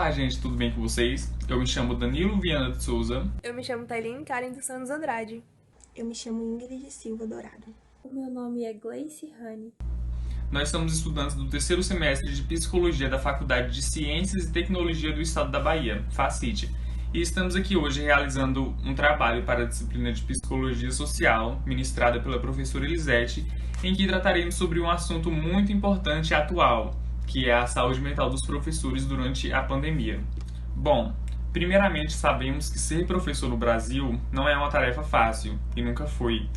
Olá, gente, tudo bem com vocês? Eu me chamo Danilo Viana de Souza. Eu me chamo Tailine Karen dos Santos Andrade. Eu me chamo Ingrid Silva Dourado. O meu nome é Gleice Rani. Nós somos estudantes do terceiro semestre de Psicologia da Faculdade de Ciências e Tecnologia do Estado da Bahia, FACIT, e estamos aqui hoje realizando um trabalho para a disciplina de Psicologia Social, ministrada pela professora Elisete, em que trataremos sobre um assunto muito importante e atual, que é a saúde mental dos professores durante a pandemia. Bom, primeiramente sabemos que ser professor no Brasil não é uma tarefa fácil, e nunca foi.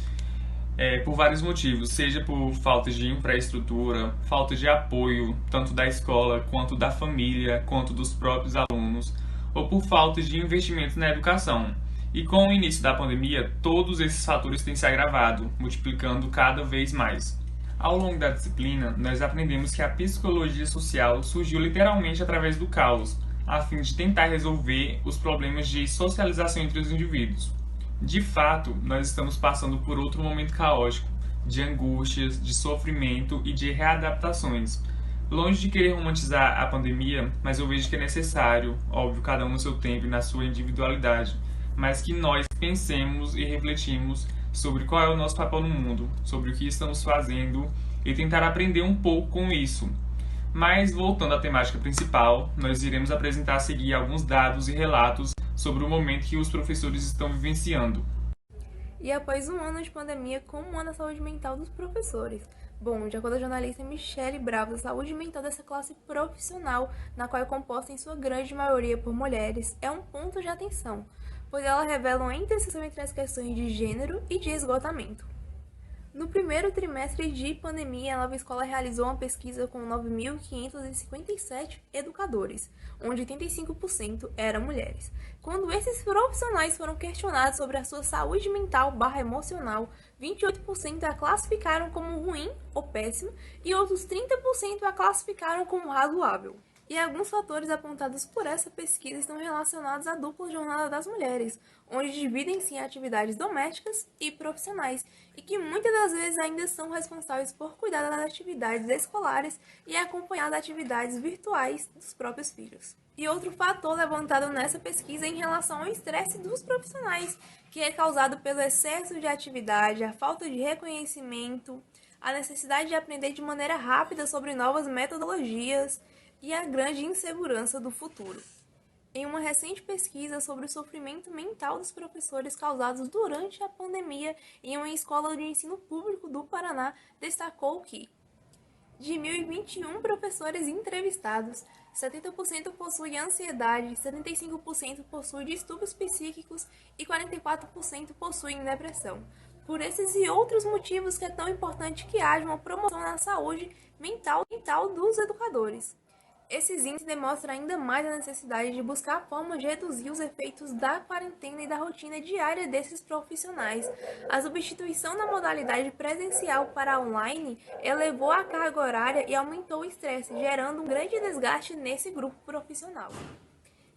Por vários motivos, seja por falta de infraestrutura, falta de apoio, tanto da escola, quanto da família, quanto dos próprios alunos, ou por falta de investimento na educação. E com o início da pandemia, todos esses fatores têm se agravado, multiplicando cada vez mais. Ao longo da disciplina, nós aprendemos que a psicologia social surgiu literalmente através do caos, a fim de tentar resolver os problemas de socialização entre os indivíduos. De fato, nós estamos passando por outro momento caótico, de angústias, de sofrimento e de readaptações. Longe de querer romantizar a pandemia, mas eu vejo que é necessário, óbvio, cada um no seu tempo e na sua individualidade, mas que nós pensemos e refletimos sobre qual é o nosso papel no mundo, sobre o que estamos fazendo e tentar aprender um pouco com isso. Mas, voltando à temática principal, nós iremos apresentar a seguir alguns dados e relatos sobre o momento que os professores estão vivenciando. E após um ano de pandemia, como anda a saúde mental dos professores? Bom, de acordo com a jornalista Michele Bravo, a saúde mental dessa classe profissional, na qual é composta em sua grande maioria por mulheres, é um ponto de atenção, pois ela revela uma interseção entre as questões de gênero e de esgotamento. No primeiro trimestre de pandemia, a Nova Escola realizou uma pesquisa com 9.557 educadores, onde 85% eram mulheres. Quando esses profissionais foram questionados sobre a sua saúde mental/emocional, 28% a classificaram como ruim ou péssimo e outros 30% a classificaram como razoável. E alguns fatores apontados por essa pesquisa estão relacionados à dupla jornada das mulheres, onde dividem-se em atividades domésticas e profissionais, e que muitas das vezes ainda são responsáveis por cuidar das atividades escolares e acompanhar as atividades virtuais dos próprios filhos. E outro fator levantado nessa pesquisa é em relação ao estresse dos profissionais, que é causado pelo excesso de atividade, a falta de reconhecimento, a necessidade de aprender de maneira rápida sobre novas metodologias, e a grande insegurança do futuro. Em uma recente pesquisa sobre o sofrimento mental dos professores causados durante a pandemia em uma escola de ensino público do Paraná, destacou que, de 1.021 professores entrevistados, 70% possuem ansiedade, 75% possuem distúrbios psíquicos e 44% possuem depressão. Por esses e outros motivos que é tão importante que haja uma promoção na saúde mental dos educadores. Esses índices demonstram ainda mais a necessidade de buscar formas de reduzir os efeitos da quarentena e da rotina diária desses profissionais. A substituição da modalidade presencial para online elevou a carga horária e aumentou o estresse, gerando um grande desgaste nesse grupo profissional.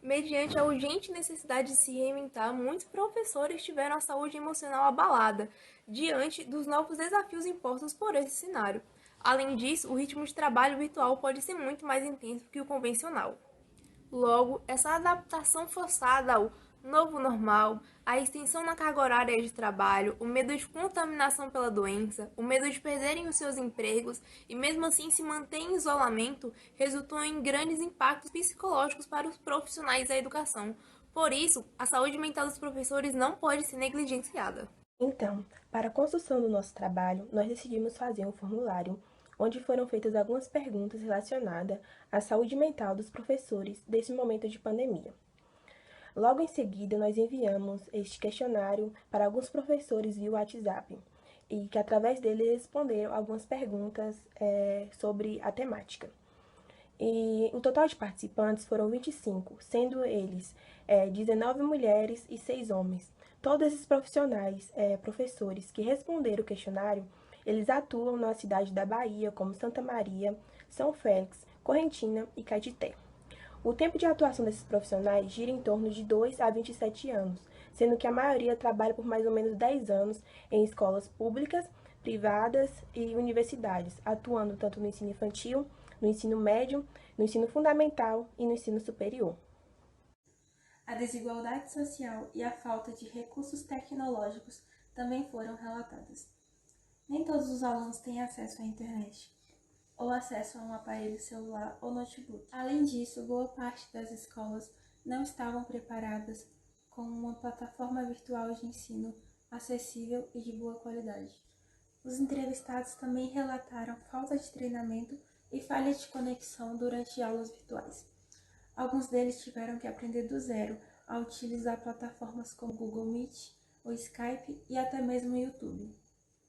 Mediante a urgente necessidade de se reinventar, muitos professores tiveram a saúde emocional abalada, diante dos novos desafios impostos por esse cenário. Além disso, o ritmo de trabalho virtual pode ser muito mais intenso que o convencional. Logo, essa adaptação forçada ao novo normal, a extensão na carga horária de trabalho, o medo de contaminação pela doença, o medo de perderem os seus empregos e mesmo assim se manter em isolamento, resultou em grandes impactos psicológicos para os profissionais da educação. Por isso, a saúde mental dos professores não pode ser negligenciada. Então, para a construção do nosso trabalho, nós decidimos fazer um formulário onde foram feitas algumas perguntas relacionadas à saúde mental dos professores desse momento de pandemia. Logo em seguida, nós enviamos este questionário para alguns professores via WhatsApp e que através dele responderam algumas perguntas sobre a temática. E o total de participantes foram 25, sendo eles 19 mulheres e 6 homens. Todos esses profissionais, professores que responderam o questionário, eles atuam na cidade da Bahia, como Santa Maria, São Félix, Correntina e Caetité. O tempo de atuação desses profissionais gira em torno de 2 a 27 anos, sendo que a maioria trabalha por mais ou menos 10 anos em escolas públicas, privadas e universidades, atuando tanto no ensino infantil, no ensino médio, no ensino fundamental e no ensino superior. A desigualdade social e a falta de recursos tecnológicos também foram relatadas. Nem todos os alunos têm acesso à internet, ou acesso a um aparelho celular ou notebook. Além disso, boa parte das escolas não estavam preparadas com uma plataforma virtual de ensino acessível e de boa qualidade. Os entrevistados também relataram falta de treinamento e falha de conexão durante aulas virtuais. Alguns deles tiveram que aprender do zero a utilizar plataformas como Google Meet, o Skype e até mesmo o YouTube.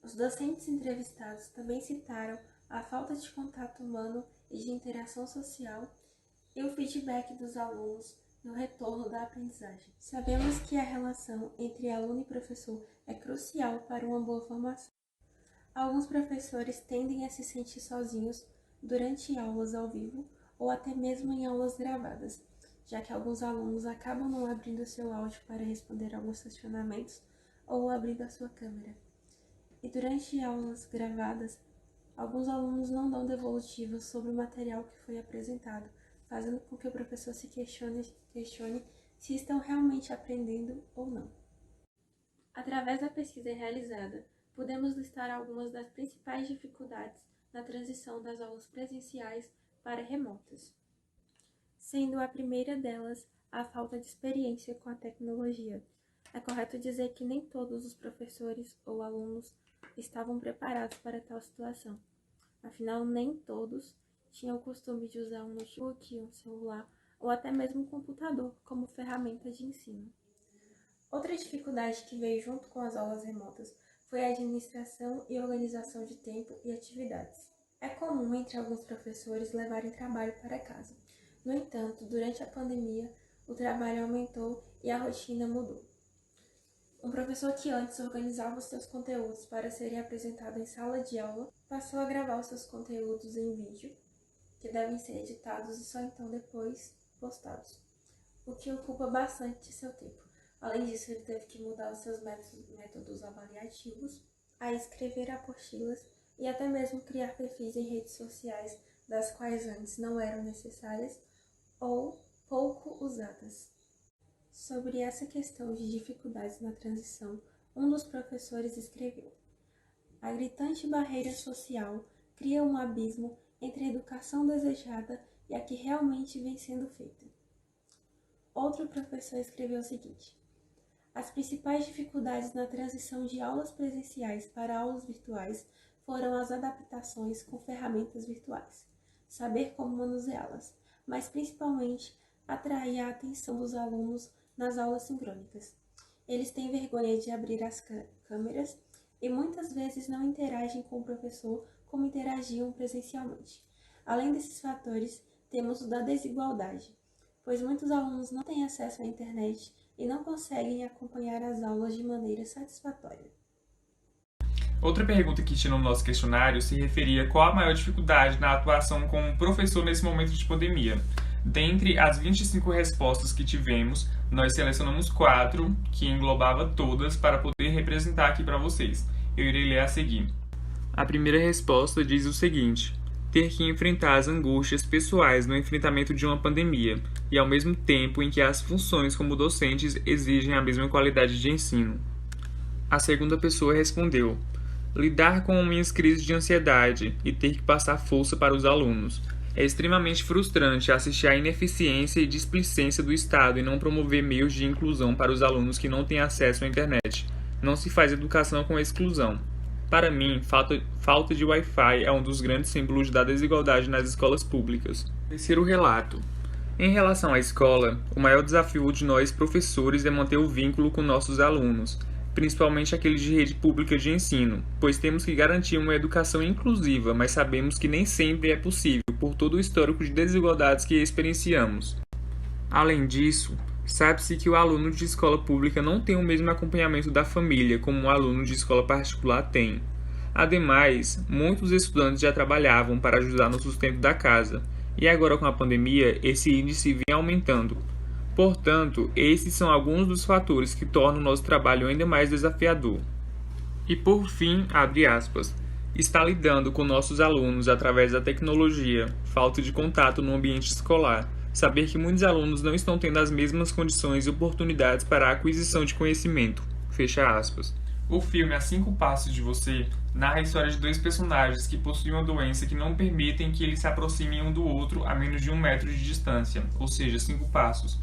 Os docentes entrevistados também citaram a falta de contato humano e de interação social e o feedback dos alunos no retorno da aprendizagem. Sabemos que a relação entre aluno e professor é crucial para uma boa formação. Alguns professores tendem a se sentir sozinhos durante aulas ao vivo ou até mesmo em aulas gravadas, já que alguns alunos acabam não abrindo seu áudio para responder alguns questionamentos ou abrindo a sua câmera. E durante aulas gravadas, alguns alunos não dão devolutivas sobre o material que foi apresentado, fazendo com que o professor se questione se estão realmente aprendendo ou não. Através da pesquisa realizada, podemos listar algumas das principais dificuldades na transição das aulas presenciais para remotas, sendo a primeira delas a falta de experiência com a tecnologia. É correto dizer que nem todos os professores ou alunos estavam preparados para tal situação. Afinal, nem todos tinham o costume de usar um notebook, um celular ou até mesmo um computador como ferramenta de ensino. Outra dificuldade que veio junto com as aulas remotas foi a administração e organização de tempo e atividades. É comum entre alguns professores levarem trabalho para casa. No entanto, durante a pandemia, o trabalho aumentou e a rotina mudou. Um professor que antes organizava os seus conteúdos para serem apresentados em sala de aula, passou a gravar os seus conteúdos em vídeo, que devem ser editados e só então depois postados, o que ocupa bastante seu tempo. Além disso, ele teve que mudar os seus métodos avaliativos, a escrever apostilas e até mesmo criar perfis em redes sociais, das quais antes não eram necessárias ou pouco usadas. Sobre essa questão de dificuldades na transição, um dos professores escreveu: "A gritante barreira social cria um abismo entre a educação desejada e a que realmente vem sendo feita." Outro professor escreveu o seguinte: "As principais dificuldades na transição de aulas presenciais para aulas virtuais foram as adaptações com ferramentas virtuais, saber como manuseá-las, mas principalmente atrair a atenção dos alunos nas aulas sincrônicas. Eles têm vergonha de abrir as câmeras e muitas vezes não interagem com o professor como interagiam presencialmente. Além desses fatores, temos o da desigualdade, pois muitos alunos não têm acesso à internet e não conseguem acompanhar as aulas de maneira satisfatória." Outra pergunta que tinha no nosso questionário se referia a qual a maior dificuldade na atuação como professor nesse momento de pandemia. Dentre as 25 respostas que tivemos, nós selecionamos 4 que englobava todas para poder representar aqui para vocês. Eu irei ler a seguir. A primeira resposta diz o seguinte: ter que enfrentar as angústias pessoais no enfrentamento de uma pandemia e ao mesmo tempo em que as funções como docentes exigem a mesma qualidade de ensino. A segunda pessoa respondeu: lidar com minhas crises de ansiedade e ter que passar força para os alunos. É extremamente frustrante assistir à ineficiência e displicência do Estado em não promover meios de inclusão para os alunos que não têm acesso à internet. Não se faz educação com exclusão. Para mim, falta de Wi-Fi é um dos grandes símbolos da desigualdade nas escolas públicas. Terceiro relato. Em relação à escola, o maior desafio de nós, professores, é manter o vínculo com nossos alunos, principalmente aqueles de rede pública de ensino, pois temos que garantir uma educação inclusiva, mas sabemos que nem sempre é possível, por todo o histórico de desigualdades que experienciamos. Além disso, sabe-se que o aluno de escola pública não tem o mesmo acompanhamento da família como um aluno de escola particular tem. Ademais, muitos estudantes já trabalhavam para ajudar no sustento da casa, e agora com a pandemia, esse índice vem aumentando. Portanto, esses são alguns dos fatores que tornam o nosso trabalho ainda mais desafiador. E por fim, abre aspas, Estar lidando com nossos alunos através da tecnologia, falta de contato no ambiente escolar, saber que muitos alunos não estão tendo as mesmas condições e oportunidades para a aquisição de conhecimento. Fecha aspas. O filme A 5 Passos de Você narra a história de dois personagens que possuem uma doença que não permitem que eles se aproximem um do outro a menos de 1 metro de distância, ou seja, 5 passos.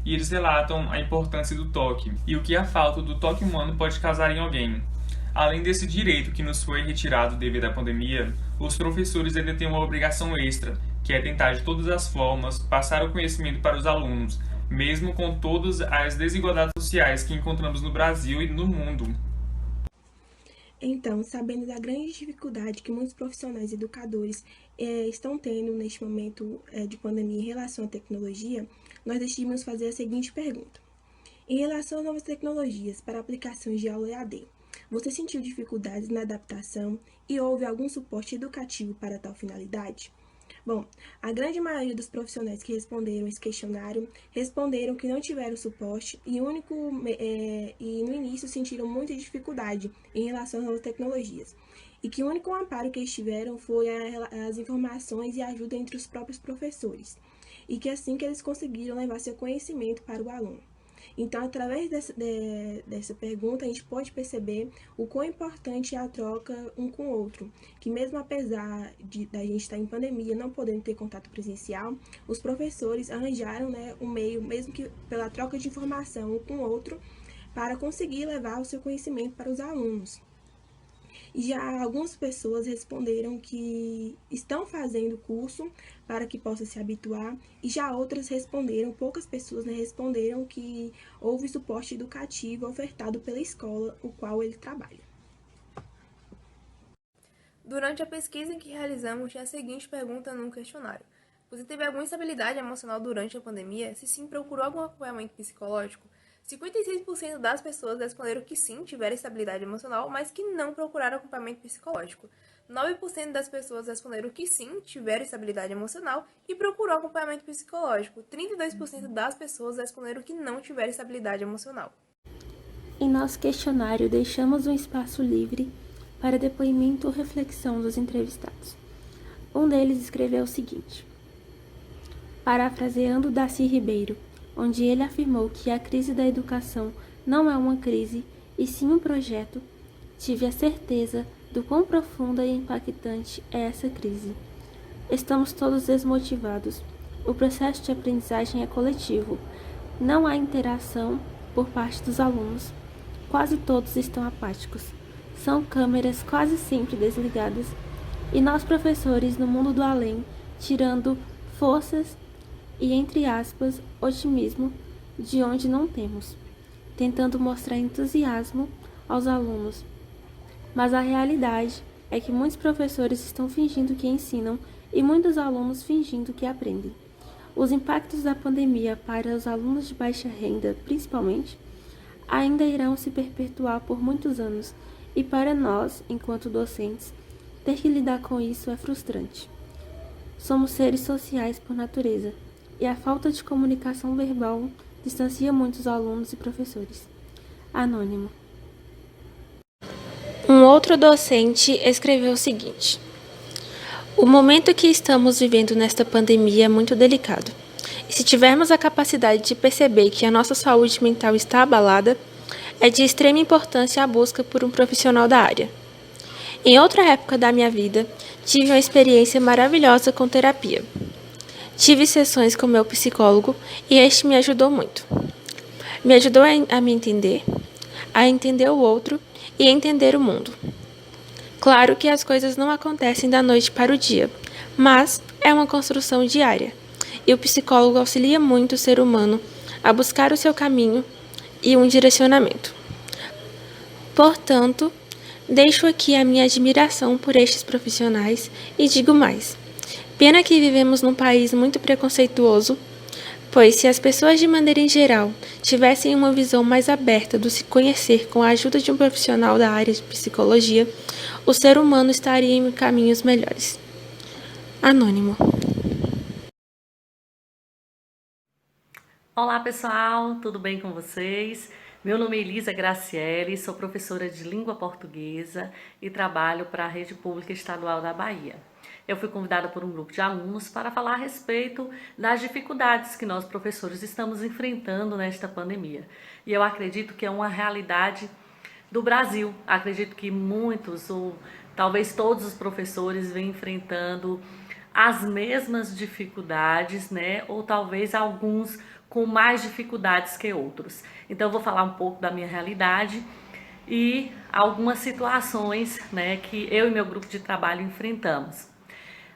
E eles relatam a importância do toque e o que a falta do toque humano pode causar em alguém. Além desse direito que nos foi retirado devido à pandemia, os professores ainda têm uma obrigação extra, que é tentar de todas as formas passar o conhecimento para os alunos, mesmo com todas as desigualdades sociais que encontramos no Brasil e no mundo. Então, sabendo da grande dificuldade que muitos profissionais educadores estão tendo neste momento de pandemia em relação à tecnologia, nós decidimos fazer a seguinte pergunta. Em relação às novas tecnologias para aplicações de aula EAD, você sentiu dificuldades na adaptação e houve algum suporte educativo para tal finalidade? Bom, a grande maioria dos profissionais que responderam esse questionário responderam que não tiveram suporte e no início sentiram muita dificuldade em relação às novas tecnologias. E que o único amparo que eles tiveram foi as informações e ajuda entre os próprios professores. E que assim que eles conseguiram levar seu conhecimento para o aluno. Então, através dessa pergunta, a gente pode perceber o quão importante é a troca um com o outro, que mesmo apesar da gente estar em pandemia, não podendo ter contato presencial, os professores arranjaram um meio, mesmo que pela troca de informação um com o outro, para conseguir levar o seu conhecimento para os alunos. E já algumas pessoas responderam que estão fazendo curso para que possa se habituar, e já outras responderam, poucas pessoas responderam que houve suporte educativo ofertado pela escola, o qual ele trabalha. Durante a pesquisa que realizamos, tinha a seguinte pergunta no questionário. Você teve alguma instabilidade emocional durante a pandemia? Se sim, procurou algum acompanhamento psicológico? 56% das pessoas responderam que sim, tiveram estabilidade emocional, mas que não procuraram acompanhamento psicológico. 9% das pessoas responderam que sim, tiveram estabilidade emocional e procurou acompanhamento psicológico. 32% das pessoas responderam que não tiveram estabilidade emocional. Em nosso questionário, deixamos um espaço livre para depoimento ou reflexão dos entrevistados. Um deles escreveu o seguinte: parafraseando Darcy Ribeiro, onde ele afirmou que a crise da educação não é uma crise, e sim um projeto, tive a certeza do quão profunda e impactante é essa crise. Estamos todos desmotivados. O processo de aprendizagem é coletivo. Não há interação por parte dos alunos. Quase todos estão apáticos. São câmeras quase sempre desligadas. E nós, professores, no mundo do além, tirando forças e, entre aspas, otimismo de onde não temos, tentando mostrar entusiasmo aos alunos. Mas a realidade é que muitos professores estão fingindo que ensinam e muitos alunos fingindo que aprendem. Os impactos da pandemia para os alunos de baixa renda, principalmente, ainda irão se perpetuar por muitos anos, e para nós, enquanto docentes, ter que lidar com isso é frustrante. Somos seres sociais por natureza, e a falta de comunicação verbal distancia muitos alunos e professores. Anônimo. Um outro docente escreveu o seguinte: o momento que estamos vivendo nesta pandemia é muito delicado. E se tivermos a capacidade de perceber que a nossa saúde mental está abalada, é de extrema importância a busca por um profissional da área. Em outra época da minha vida, tive uma experiência maravilhosa com terapia. Tive sessões com meu psicólogo e este me ajudou muito. Me ajudou a me entender, a entender o outro e a entender o mundo. Claro que as coisas não acontecem da noite para o dia, mas é uma construção diária. E o psicólogo auxilia muito o ser humano a buscar o seu caminho e um direcionamento. Portanto, deixo aqui a minha admiração por estes profissionais e digo mais. Pena que vivemos num país muito preconceituoso, pois se as pessoas de maneira em geral tivessem uma visão mais aberta do se conhecer com a ajuda de um profissional da área de psicologia, o ser humano estaria em caminhos melhores. Anônimo. Olá pessoal, tudo bem com vocês? Meu nome é Elisa Graciele, sou professora de língua portuguesa e trabalho para a Rede Pública Estadual da Bahia. Eu fui convidada por um grupo de alunos para falar a respeito das dificuldades que nós professores estamos enfrentando nesta pandemia. E eu acredito que é uma realidade do Brasil. Acredito que muitos, ou talvez todos os professores vêm enfrentando as mesmas dificuldades, né? Ou talvez alguns com mais dificuldades que outros. Então eu vou falar um pouco da minha realidade e algumas situações, né, que eu e meu grupo de trabalho enfrentamos.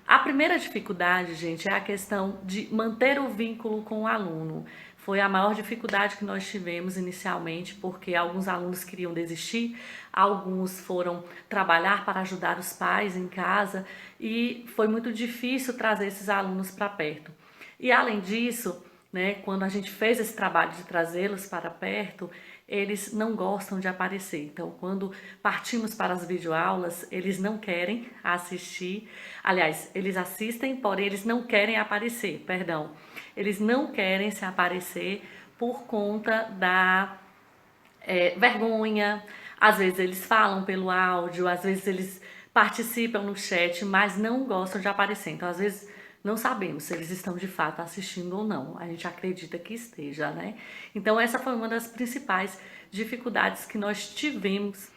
A primeira dificuldade, gente, é a questão de manter o vínculo com o aluno. Foi a maior dificuldade que nós tivemos inicialmente, porque alguns alunos queriam desistir, alguns foram trabalhar para ajudar os pais em casa e foi muito difícil trazer esses alunos para perto. E além disso, né, quando a gente fez esse trabalho de trazê-los para perto, eles não gostam de aparecer. Então, quando partimos para as videoaulas, eles não querem assistir. Aliás, eles assistem, porém eles não querem aparecer, perdão. Eles não querem se aparecer por conta da vergonha. Às vezes eles falam pelo áudio, às vezes eles participam no chat, mas não gostam de aparecer. Então, às vezes, não sabemos se eles estão de fato assistindo ou não. A gente acredita que esteja, né? Então essa foi uma das principais dificuldades que nós tivemos.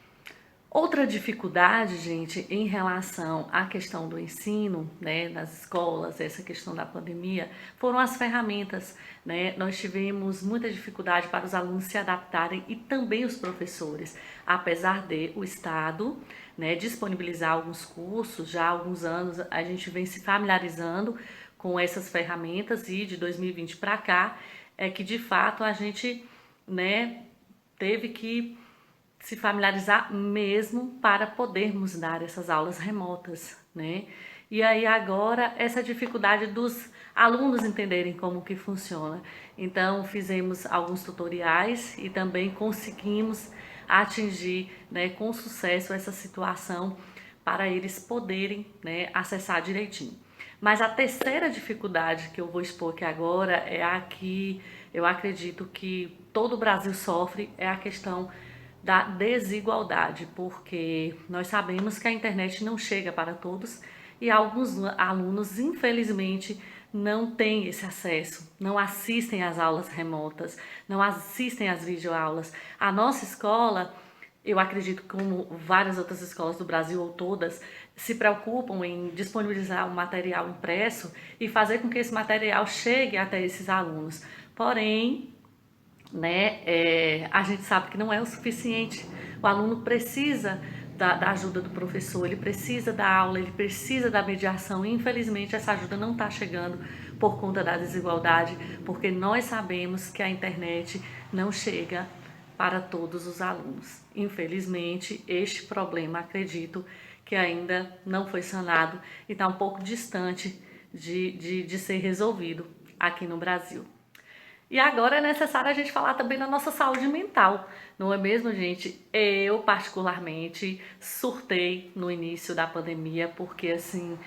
Outra dificuldade, gente, em relação à questão do ensino, né, nas escolas, essa questão da pandemia, foram as ferramentas, né? Nós tivemos muita dificuldade para os alunos se adaptarem e também os professores, apesar de o Estado, né, disponibilizar alguns cursos, já há alguns anos a gente vem se familiarizando com essas ferramentas e de 2020 para cá é que de fato a gente, né, teve que se familiarizar mesmo para podermos dar essas aulas remotas, né? E aí agora essa dificuldade dos alunos entenderem como que funciona. Então fizemos alguns tutoriais e também conseguimos atingir, né, com sucesso essa situação para eles poderem, né, acessar direitinho. Mas a terceira dificuldade que eu vou expor aqui agora é a que eu acredito que todo o Brasil sofre, é a questão da desigualdade, porque nós sabemos que a internet não chega para todos e alguns alunos, infelizmente, não têm esse acesso, não assistem às aulas remotas, não assistem às videoaulas. A nossa escola, eu acredito que como várias outras escolas do Brasil ou todas, se preocupam em disponibilizar o material impresso e fazer com que esse material chegue até esses alunos. Porém, né, a gente sabe que não é o suficiente. O aluno precisa da ajuda do professor, ele precisa da aula, ele precisa da mediação. E, infelizmente, essa ajuda não está chegando por conta da desigualdade, porque nós sabemos que a internet não chega para todos os alunos. Infelizmente, este problema, acredito que ainda não foi sanado e está um pouco distante de ser resolvido aqui no Brasil. E agora é necessário a gente falar também da nossa saúde mental, não é mesmo, gente? Eu, particularmente, surtei no início da pandemia, porque, assim,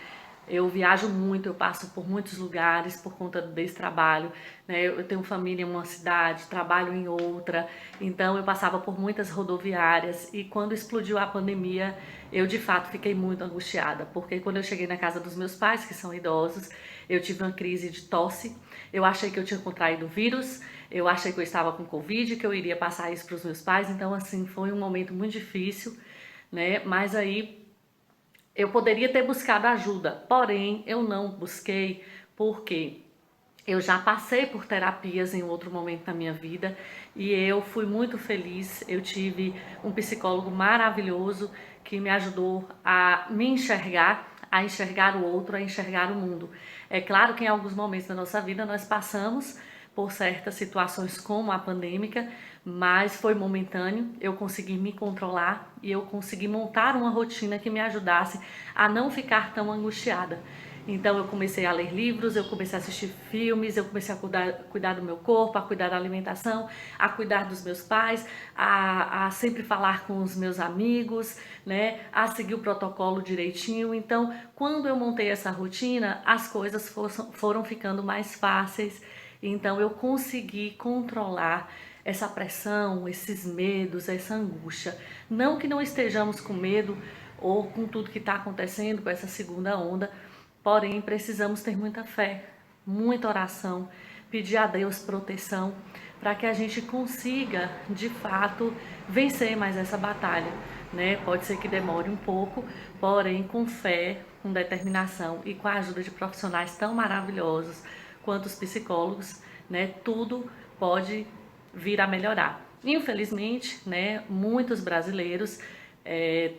eu viajo muito, eu passo por muitos lugares por conta desse trabalho, né? Eu tenho família em uma cidade, trabalho em outra, então eu passava por muitas rodoviárias e quando explodiu a pandemia, eu de fato fiquei muito angustiada, porque quando eu cheguei na casa dos meus pais, que são idosos, eu tive uma crise de tosse, eu achei que eu tinha contraído o vírus, eu achei que eu estava com Covid, que eu iria passar isso para os meus pais, então assim, foi um momento muito difícil, né? Mas aí eu poderia ter buscado ajuda, porém eu não busquei porque eu já passei por terapias em outro momento da minha vida e eu fui muito feliz. Eu tive um psicólogo maravilhoso que me ajudou a me enxergar, a enxergar o outro, a enxergar o mundo. É claro que em alguns momentos da nossa vida nós passamos por certas situações como a pandêmica, mas foi momentâneo, eu consegui me controlar e eu consegui montar uma rotina que me ajudasse a não ficar tão angustiada. Então eu comecei a ler livros, eu comecei a assistir filmes, eu comecei a cuidar do meu corpo, a cuidar da alimentação, a cuidar dos meus pais, a sempre falar com os meus amigos, né, a seguir o protocolo direitinho. Então, quando eu montei essa rotina, as coisas foram ficando mais fáceis. Então eu consegui controlar essa pressão, esses medos, essa angústia. Não que não estejamos com medo ou com tudo que está acontecendo com essa segunda onda, porém precisamos ter muita fé, muita oração, pedir a Deus proteção para que a gente consiga, de fato, vencer mais essa batalha, né? Pode ser que demore um pouco, porém com fé, com determinação e com a ajuda de profissionais tão maravilhosos quanto os psicólogos, né? Tudo pode vir a melhorar. Infelizmente, né, muitos brasileiros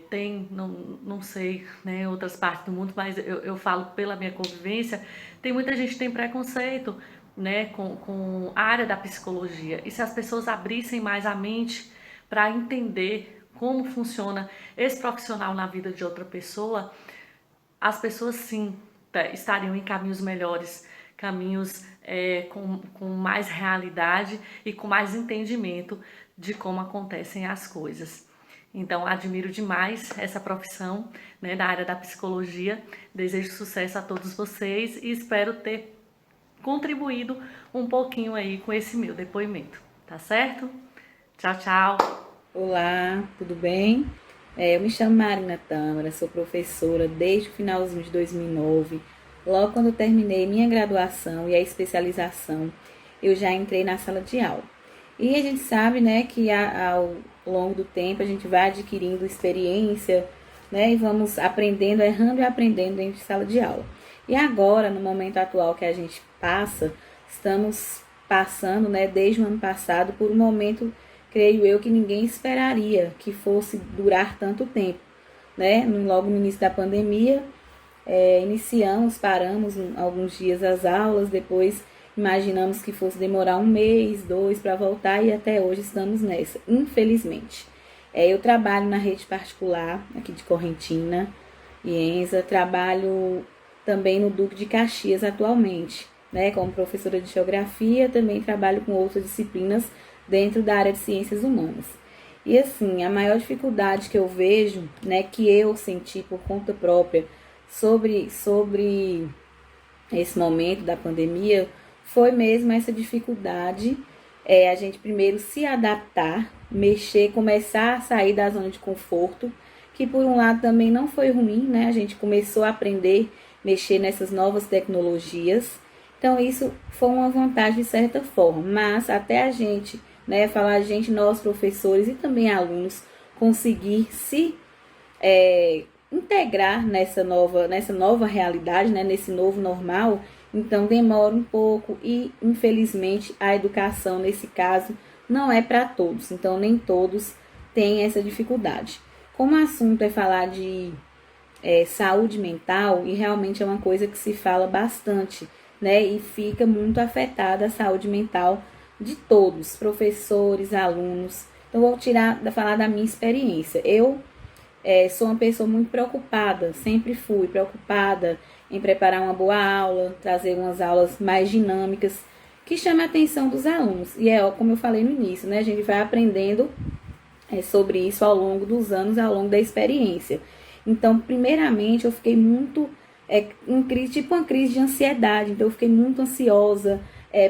tem, não sei, né, outras partes do mundo, mas eu falo pela minha convivência, tem muita gente que tem preconceito, né, com a área da psicologia. E se as pessoas abrissem mais a mente para entender como funciona esse profissional na vida de outra pessoa, as pessoas sim estariam em caminhos melhores, caminhos com mais realidade e com mais entendimento de como acontecem as coisas. Então, admiro demais essa profissão, né, da área da psicologia. Desejo sucesso a todos vocês e espero ter contribuído um pouquinho aí com esse meu depoimento. Tá certo? Tchau, tchau! Olá, tudo bem? Eu me chamo Marina Tâmara, sou professora desde o finalzinho de 2009. Logo quando eu terminei minha graduação e a especialização, eu já entrei na sala de aula. E a gente sabe, né, que ao longo do tempo a gente vai adquirindo experiência, né, e vamos aprendendo, errando e aprendendo dentro de sala de aula. E agora, no momento atual que a gente passa, estamos passando, né, desde o ano passado, por um momento, creio eu, que ninguém esperaria que fosse durar tanto tempo, né? Logo no início da pandemia, paramos alguns dias as aulas, depois imaginamos que fosse demorar 1 mês, 2 para voltar e até hoje estamos nessa, infelizmente. Eu trabalho na rede particular aqui de Correntina, IENSA, trabalho também no Duque de Caxias atualmente, né? Como professora de geografia, também trabalho com outras disciplinas dentro da área de ciências humanas. E assim, a maior dificuldade que eu vejo, né, que eu senti por conta própria sobre esse momento da pandemia, foi mesmo essa dificuldade, a gente primeiro se adaptar, mexer, começar a sair da zona de conforto, que por um lado também não foi ruim, né? A gente começou a aprender, mexer nessas novas tecnologias, então isso foi uma vantagem de certa forma, mas até a gente, né, nós professores e também alunos, conseguir se integrar nessa nova realidade, né, nesse novo normal, então demora um pouco e, infelizmente, a educação, nesse caso, não é para todos, então nem todos têm essa dificuldade. Como o assunto é falar de saúde mental, e realmente é uma coisa que se fala bastante, né, e fica muito afetada a saúde mental de todos, professores, alunos. Então, vou falar da minha experiência. Eu sou uma pessoa muito preocupada, sempre fui preocupada em preparar uma boa aula, trazer umas aulas mais dinâmicas, que chamem a atenção dos alunos. E como eu falei no início, né, a gente vai aprendendo sobre isso ao longo dos anos, ao longo da experiência. Então, primeiramente, eu fiquei muito uma crise de ansiedade, então eu fiquei muito ansiosa,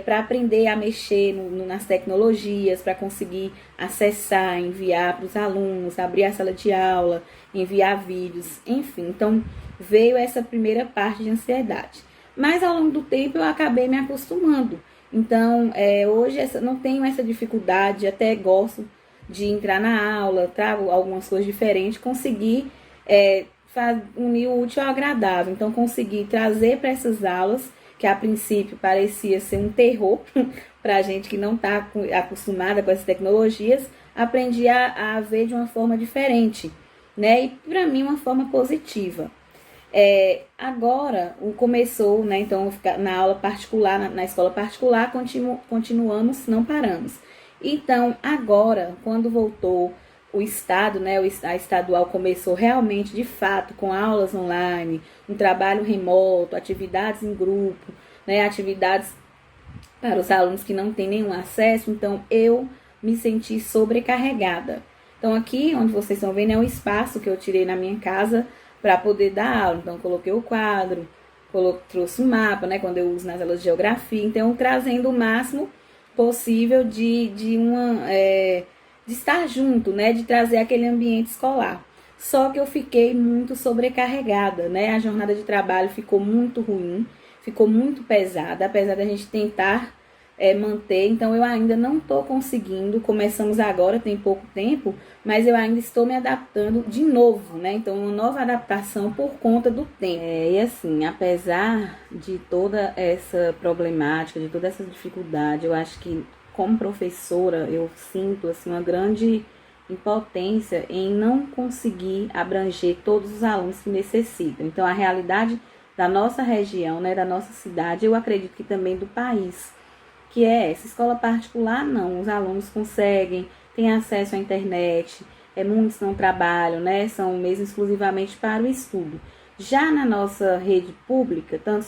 para aprender a mexer nas tecnologias, para conseguir acessar, enviar para os alunos, abrir a sala de aula, enviar vídeos, enfim. Então, veio essa primeira parte de ansiedade. Mas, ao longo do tempo, eu acabei me acostumando. Então, hoje não tenho essa dificuldade, até gosto de entrar na aula, trago algumas coisas diferentes, conseguir unir o útil ao agradável. Então, consegui trazer para essas aulas, que a princípio parecia ser um terror para a gente que não está acostumada com essas tecnologias, aprendi a ver de uma forma diferente, né? E para mim uma forma positiva. Agora começou, né? Então na aula particular, na escola particular, continuamos, não paramos. Então agora, quando voltou o estado, né, a estadual começou realmente, de fato, com aulas online, um trabalho remoto, atividades em grupo, né, atividades para os alunos que não têm nenhum acesso. Então, eu me senti sobrecarregada. Então, aqui, onde vocês estão vendo, é um espaço que eu tirei na minha casa para poder dar aula. Então, coloquei o quadro, trouxe um mapa, né, quando eu uso nas aulas de geografia. Então, trazendo o máximo possível de estar junto, né, de trazer aquele ambiente escolar. Só que eu fiquei muito sobrecarregada, né? A jornada de trabalho ficou muito ruim, ficou muito pesada, apesar da gente tentar manter. Então, eu ainda não estou conseguindo. Começamos agora, tem pouco tempo, mas eu ainda estou me adaptando de novo, né? Então, uma nova adaptação por conta do tempo. E assim, apesar de toda essa problemática, de toda essa dificuldade, eu acho que como professora eu sinto assim uma grande impotência em não conseguir abranger todos os alunos que necessitam. Então, a realidade da nossa região, né, da nossa cidade, eu acredito que também do país, que é essa escola particular, não, os alunos conseguem, têm acesso à internet, muitos não trabalham, né, são mesmo exclusivamente para o estudo. Já na nossa rede pública, tanto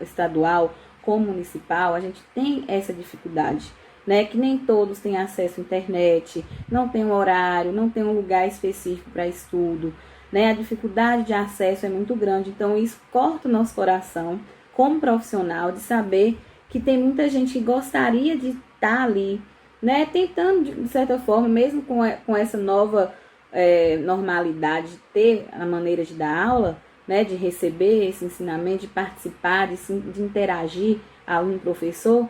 estadual como municipal, a gente tem essa dificuldade, né, que nem todos têm acesso à internet, não tem um horário, não tem um lugar específico para estudo, né, a dificuldade de acesso é muito grande, então isso corta o nosso coração como profissional de saber que tem muita gente que gostaria de estar ali, né, tentando de certa forma, mesmo com essa nova normalidade, de ter a maneira de dar aula, né, de receber esse ensinamento, de participar, de interagir aluno-professor.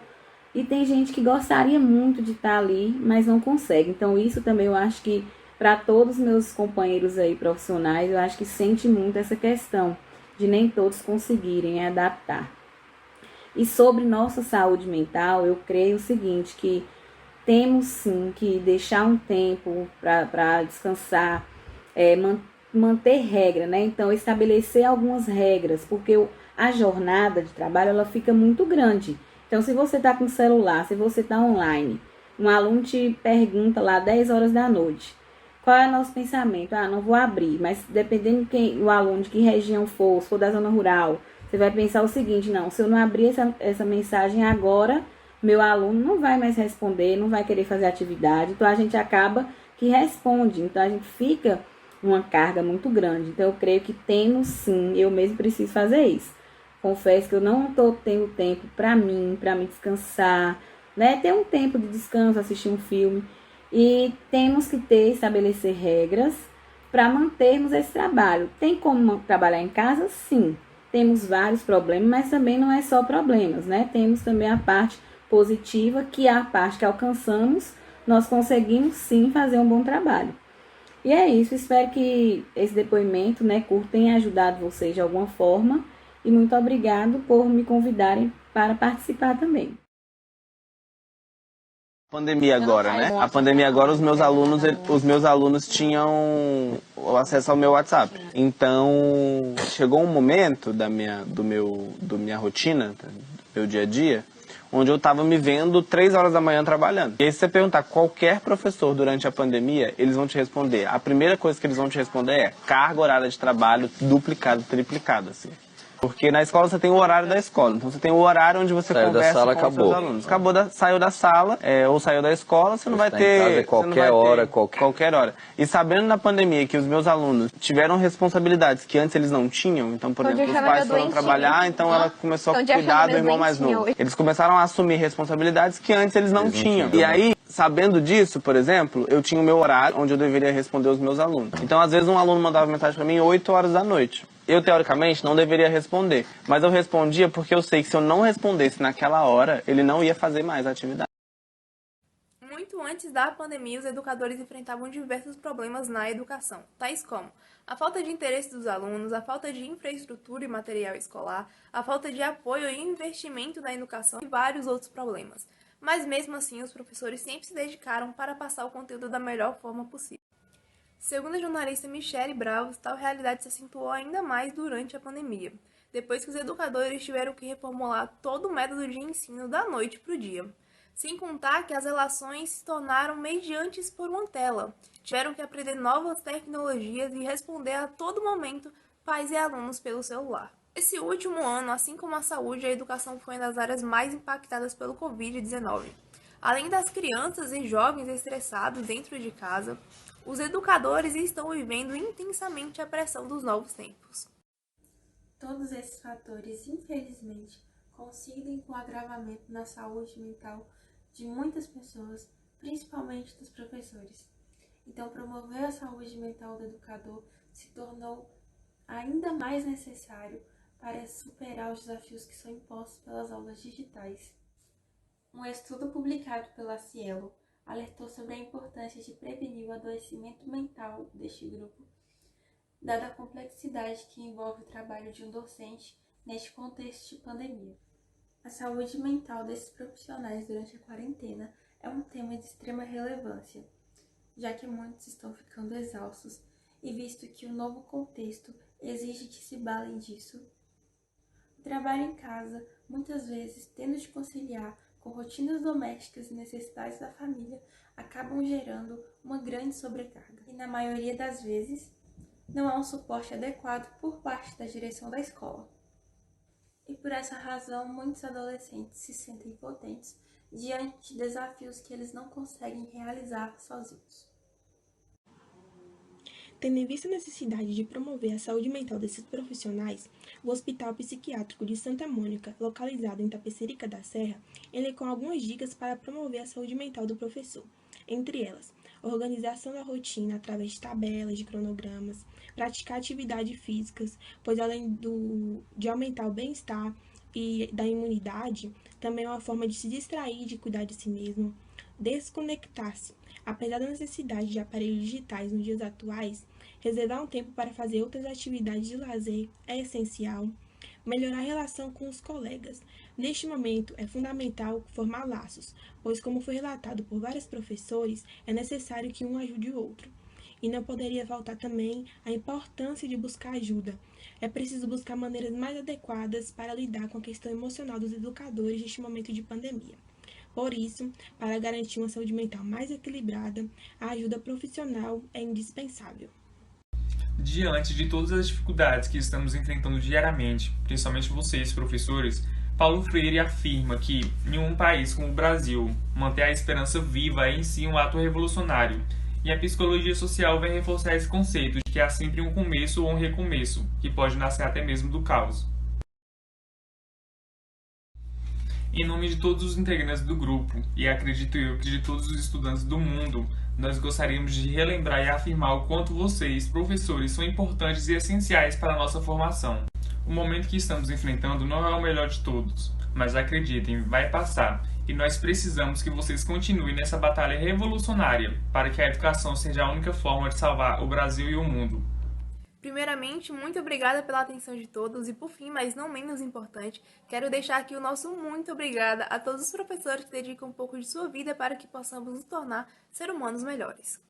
E tem gente que gostaria muito de estar ali, mas não consegue. Então, isso também eu acho que, para todos os meus companheiros aí profissionais, eu acho que sente muito essa questão de nem todos conseguirem adaptar. E sobre nossa saúde mental, eu creio o seguinte, que temos sim que deixar um tempo para descansar, manter regra, né? Então, estabelecer algumas regras, porque a jornada de trabalho ela fica muito grande. Então, se você está com o celular, se você está online, um aluno te pergunta lá 10 horas da noite, qual é o nosso pensamento? Não vou abrir, mas dependendo de quem o aluno, de que região for, se for da zona rural, você vai pensar o seguinte, não, se eu não abrir essa mensagem agora, meu aluno não vai mais responder, não vai querer fazer atividade, então a gente acaba que responde, então a gente fica uma carga muito grande. Então, eu creio que temos sim, eu mesmo preciso fazer isso. Confesso que eu não estou tendo tempo para mim descansar, né? Ter um tempo de descanso, assistir um filme. E temos que estabelecer regras para mantermos esse trabalho. Tem como trabalhar em casa? Sim. Temos vários problemas, mas também não é só problemas, né? Temos também a parte positiva, que é a parte que alcançamos, nós conseguimos sim fazer um bom trabalho. E é isso, espero que esse depoimento, né, curto, tenha ajudado vocês de alguma forma. E muito obrigado por me convidarem para participar também. Pandemia agora, né? A pandemia agora, os meus alunos tinham acesso ao meu WhatsApp. Então, chegou um momento da minha rotina, do meu dia a dia, onde eu estava me vendo 3 horas da manhã trabalhando. E aí, se você perguntar qualquer professor durante a pandemia, eles vão te responder. A primeira coisa que eles vão te responder é carga horária de trabalho duplicado, triplicado, assim. Porque na escola você tem o horário da escola, então você tem o horário onde você conversa com os seus alunos. Saiu da sala, ou saiu da escola, você não vai ter... Qualquer hora. Qualquer hora. E sabendo na pandemia que os meus alunos tiveram responsabilidades que antes eles não tinham, então, por exemplo, os pais foram trabalhar, então ela começou a cuidar do irmão mais novo. Eles começaram a assumir responsabilidades que antes eles não tinham. E aí, sabendo disso, por exemplo, eu tinha o meu horário onde eu deveria responder os meus alunos. Então, às vezes, um aluno mandava mensagem para mim 8 horas da noite. Eu, teoricamente, não deveria responder, mas eu respondia porque eu sei que se eu não respondesse naquela hora, ele não ia fazer mais a atividade. Muito antes da pandemia, os educadores enfrentavam diversos problemas na educação, tais como a falta de interesse dos alunos, a falta de infraestrutura e material escolar, a falta de apoio e investimento na educação e vários outros problemas. Mas mesmo assim, os professores sempre se dedicaram para passar o conteúdo da melhor forma possível. Segundo a jornalista Michele Bravos, tal realidade se acentuou ainda mais durante a pandemia, depois que os educadores tiveram que reformular todo o método de ensino da noite para o dia. Sem contar que as relações se tornaram mediantes por uma tela. Tiveram que aprender novas tecnologias e responder a todo momento pais e alunos pelo celular. Esse último ano, assim como a saúde, a educação foi uma das áreas mais impactadas pelo Covid-19. Além das crianças e jovens estressados dentro de casa, os educadores estão vivendo intensamente a pressão dos novos tempos. Todos esses fatores, infelizmente, coincidem com o agravamento na saúde mental de muitas pessoas, principalmente dos professores. Então, promover a saúde mental do educador se tornou ainda mais necessário para superar os desafios que são impostos pelas aulas digitais. Um estudo publicado pela Cielo alertou sobre a importância de prevenir o adoecimento mental deste grupo, dada a complexidade que envolve o trabalho de um docente neste contexto de pandemia. A saúde mental desses profissionais durante a quarentena é um tema de extrema relevância, já que muitos estão ficando exaustos e visto que o novo contexto exige que se balem disso. O trabalho em casa, muitas vezes tendo de conciliar com rotinas domésticas e necessidades da família, acabam gerando uma grande sobrecarga. E na maioria das vezes, não há um suporte adequado por parte da direção da escola. E por essa razão, muitos adolescentes se sentem impotentes diante de desafios que eles não conseguem realizar sozinhos. Tendo em vista a necessidade de promover a saúde mental desses profissionais, o Hospital Psiquiátrico de Santa Mônica, localizado em Tapecerica da Serra, elencou algumas dicas para promover a saúde mental do professor. Entre elas, organização da rotina através de tabelas, de cronogramas, praticar atividades físicas, pois além de aumentar o bem-estar e da imunidade, também é uma forma de se distrair, de cuidar de si mesmo, desconectar-se. Apesar da necessidade de aparelhos digitais nos dias atuais, reservar um tempo para fazer outras atividades de lazer é essencial. Melhorar a relação com os colegas. Neste momento, é fundamental formar laços, pois, como foi relatado por vários professores, é necessário que um ajude o outro. E não poderia faltar também a importância de buscar ajuda. É preciso buscar maneiras mais adequadas para lidar com a questão emocional dos educadores neste momento de pandemia. Por isso, para garantir uma saúde mental mais equilibrada, a ajuda profissional é indispensável. Diante de todas as dificuldades que estamos enfrentando diariamente, principalmente vocês, professores, Paulo Freire afirma que, em um país como o Brasil, manter a esperança viva é em si um ato revolucionário, e a psicologia social vem reforçar esse conceito de que há sempre um começo ou um recomeço, que pode nascer até mesmo do caos. Em nome de todos os integrantes do grupo, e acredito eu que de todos os estudantes do mundo, nós gostaríamos de relembrar e afirmar o quanto vocês, professores, são importantes e essenciais para a nossa formação. O momento que estamos enfrentando não é o melhor de todos, mas acreditem, vai passar, e nós precisamos que vocês continuem nessa batalha revolucionária para que a educação seja a única forma de salvar o Brasil e o mundo. Primeiramente, muito obrigada pela atenção de todos e, por fim, mas não menos importante, quero deixar aqui o nosso muito obrigada a todos os professores que dedicam um pouco de sua vida para que possamos nos tornar seres humanos melhores.